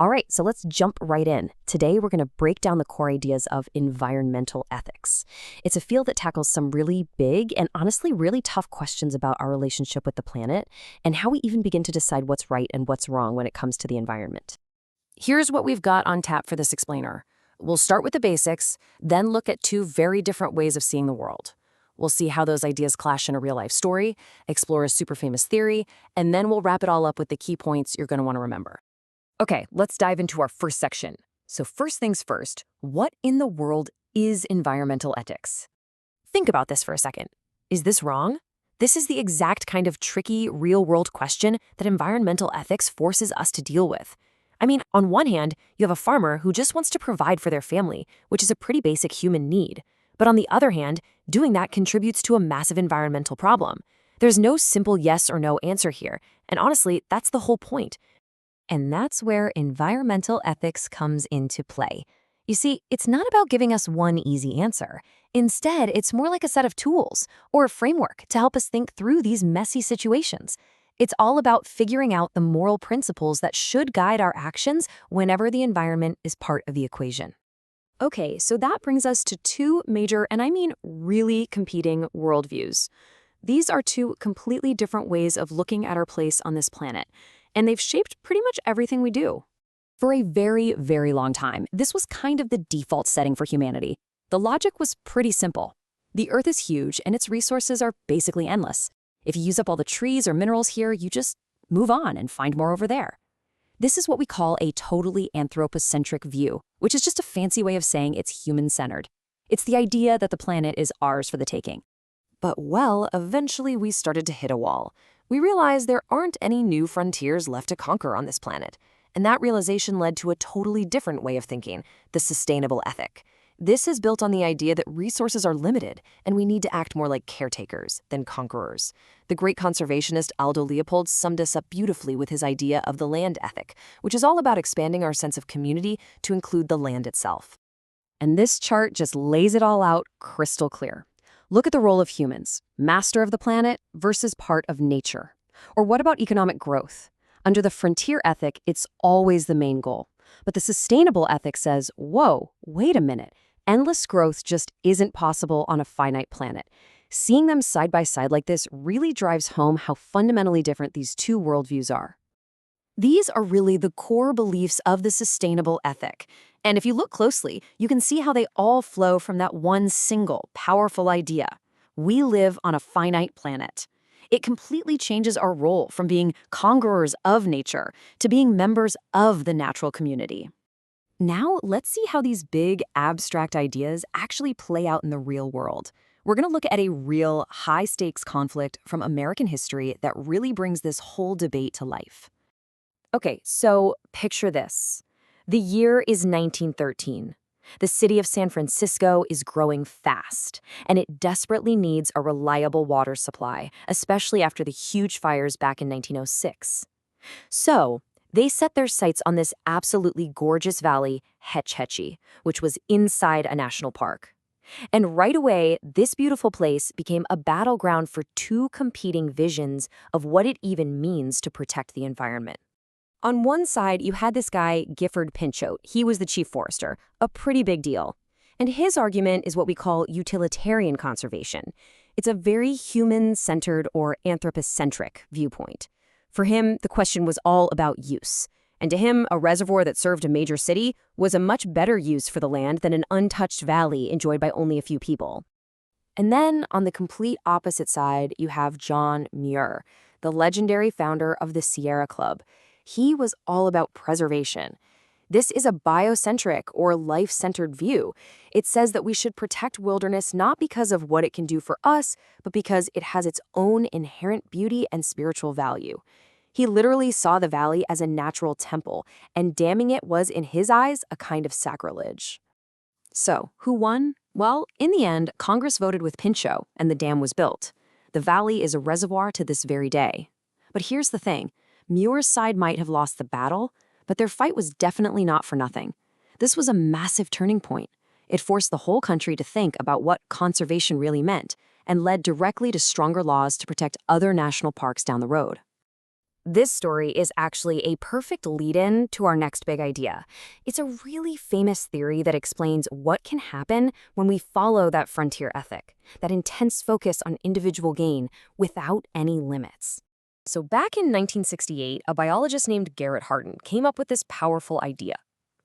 All right, so let's jump right in. Today, we're going to break down the core ideas of environmental ethics. It's a field that tackles some really big and honestly really tough questions about our relationship with the planet and how we even begin to decide what's right and what's wrong when it comes to the environment. Here's what we've got on tap for this explainer. We'll start with the basics, then look at two very different ways of seeing the world. We'll see how those ideas clash in a real-life story, explore a super famous theory, and then we'll wrap it all up with the key points you're going to want to remember. Okay, let's dive into our first section. So first things first, what in the world is environmental ethics? Think about this for a second. Is this wrong? This is the exact kind of tricky, real-world question that environmental ethics forces us to deal with. I mean, on one hand, you have a farmer who just wants to provide for their family, which is a pretty basic human need. But on the other hand, doing that contributes to a massive environmental problem. There's no simple yes or no answer here, and honestly, that's the whole point. And that's where environmental ethics comes into play. You see, it's not about giving us one easy answer. Instead, it's more like a set of tools or a framework to help us think through these messy situations. It's all about figuring out the moral principles that should guide our actions whenever the environment is part of the equation. Okay, so that brings us to two major, and I mean really competing worldviews. These are two completely different ways of looking at our place on this planet, and they've shaped pretty much everything we do. For a very, very long time, this was kind of the default setting for humanity. The logic was pretty simple. The Earth is huge, and its resources are basically endless. If you use up all the trees or minerals here, you just move on and find more over there. This is what we call a totally anthropocentric view, which is just a fancy way of saying it's human-centered. It's the idea that the planet is ours for the taking. But well, eventually we started to hit a wall. We realized there aren't any new frontiers left to conquer on this planet. And that realization led to a totally different way of thinking, the sustainable ethic. This is built on the idea that resources are limited, and we need to act more like caretakers than conquerors. The great conservationist Aldo Leopold summed us up beautifully with his idea of the land ethic, which is all about expanding our sense of community to include the land itself. And this chart just lays it all out crystal clear. Look at the role of humans, master of the planet versus part of nature. Or what about economic growth? Under the frontier ethic, it's always the main goal. But the sustainable ethic says, whoa, wait a minute. Endless growth just isn't possible on a finite planet. Seeing them side by side like this really drives home how fundamentally different these two worldviews are. These are really the core beliefs of the sustainable ethic. And if you look closely, you can see how they all flow from that one single, powerful idea. We live on a finite planet. It completely changes our role from being conquerors of nature to being members of the natural community. Now, let's see how these big, abstract ideas actually play out in the real world. We're going to look at a real, high-stakes conflict from American history that really brings this whole debate to life. Okay, so picture this. The year is 1913. The city of San Francisco is growing fast, and it desperately needs a reliable water supply, especially after the huge fires back in 1906. So, they set their sights on this absolutely gorgeous valley, Hetch Hetchy, which was inside a national park. And right away, this beautiful place became a battleground for two competing visions of what it even means to protect the environment. On one side, you had this guy, Gifford Pinchot. He was the chief forester, a pretty big deal. And his argument is what we call utilitarian conservation. It's a very human-centered or anthropocentric viewpoint. For him, the question was all about use. And to him, a reservoir that served a major city was a much better use for the land than an untouched valley enjoyed by only a few people. And then, on the complete opposite side, you have John Muir, the legendary founder of the Sierra Club. He was all about preservation. This is a biocentric or life-centered view. It says that we should protect wilderness not because of what it can do for us, but because it has its own inherent beauty and spiritual value. He literally saw the valley as a natural temple, and damming it was, in his eyes, a kind of sacrilege. So, who won? Well, in the end, Congress voted with Pinchot, and the dam was built. The valley is a reservoir to this very day. But here's the thing. Muir's side might have lost the battle, but their fight was definitely not for nothing. This was a massive turning point. It forced the whole country to think about what conservation really meant, and led directly to stronger laws to protect other national parks down the road. This story is actually a perfect lead-in to our next big idea. It's a really famous theory that explains what can happen when we follow that frontier ethic, that intense focus on individual gain without any limits. So back in 1968, a biologist named Garrett Hardin came up with this powerful idea.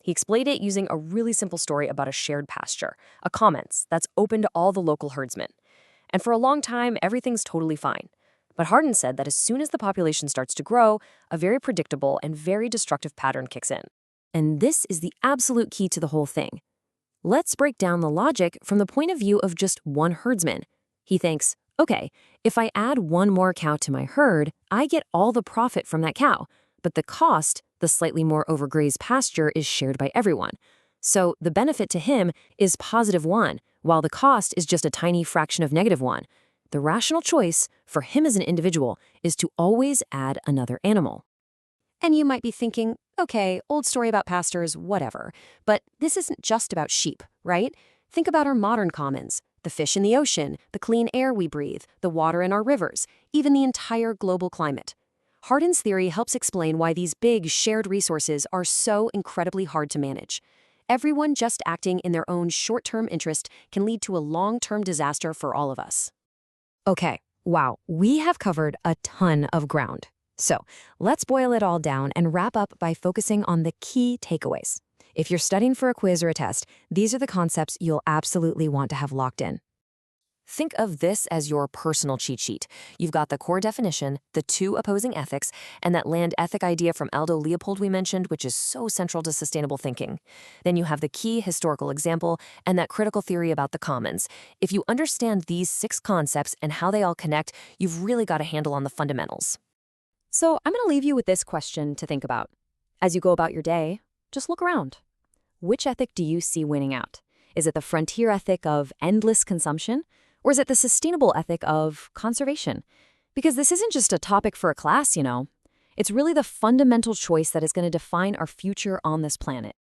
He explained it using a really simple story about a shared pasture, a commons that's open to all the local herdsmen. And for a long time, everything's totally fine. But Hardin said that as soon as the population starts to grow, a very predictable and very destructive pattern kicks in. And this is the absolute key to the whole thing. Let's break down the logic from the point of view of just one herdsman. He thinks, okay, if I add one more cow to my herd, I get all the profit from that cow. But the cost, the slightly more overgrazed pasture, is shared by everyone. So the benefit to him is +1, while the cost is just a tiny fraction of -1. The rational choice for him as an individual is to always add another animal. And you might be thinking, okay, old story about pastures, whatever. But this isn't just about sheep, right? Think about our modern commons, the fish in the ocean, the clean air we breathe, the water in our rivers, even the entire global climate. Hardin's theory helps explain why these big shared resources are so incredibly hard to manage. Everyone just acting in their own short-term interest can lead to a long-term disaster for all of us. Okay, wow, we have covered a ton of ground. So let's boil it all down and wrap up by focusing on the key takeaways. If you're studying for a quiz or a test, these are the concepts you'll absolutely want to have locked in. Think of this as your personal cheat sheet. You've got the core definition, the 2 opposing ethics, and that land ethic idea from Aldo Leopold we mentioned, which is so central to sustainable thinking. Then you have the key historical example and that critical theory about the commons. If you understand these 6 concepts and how they all connect, you've really got a handle on the fundamentals. So I'm going to leave you with this question to think about. As you go about your day, just look around. Which ethic do you see winning out? Is it the frontier ethic of endless consumption? Or is it the sustainable ethic of conservation? Because this isn't just a topic for a class, you know. It's really the fundamental choice that is going to define our future on this planet.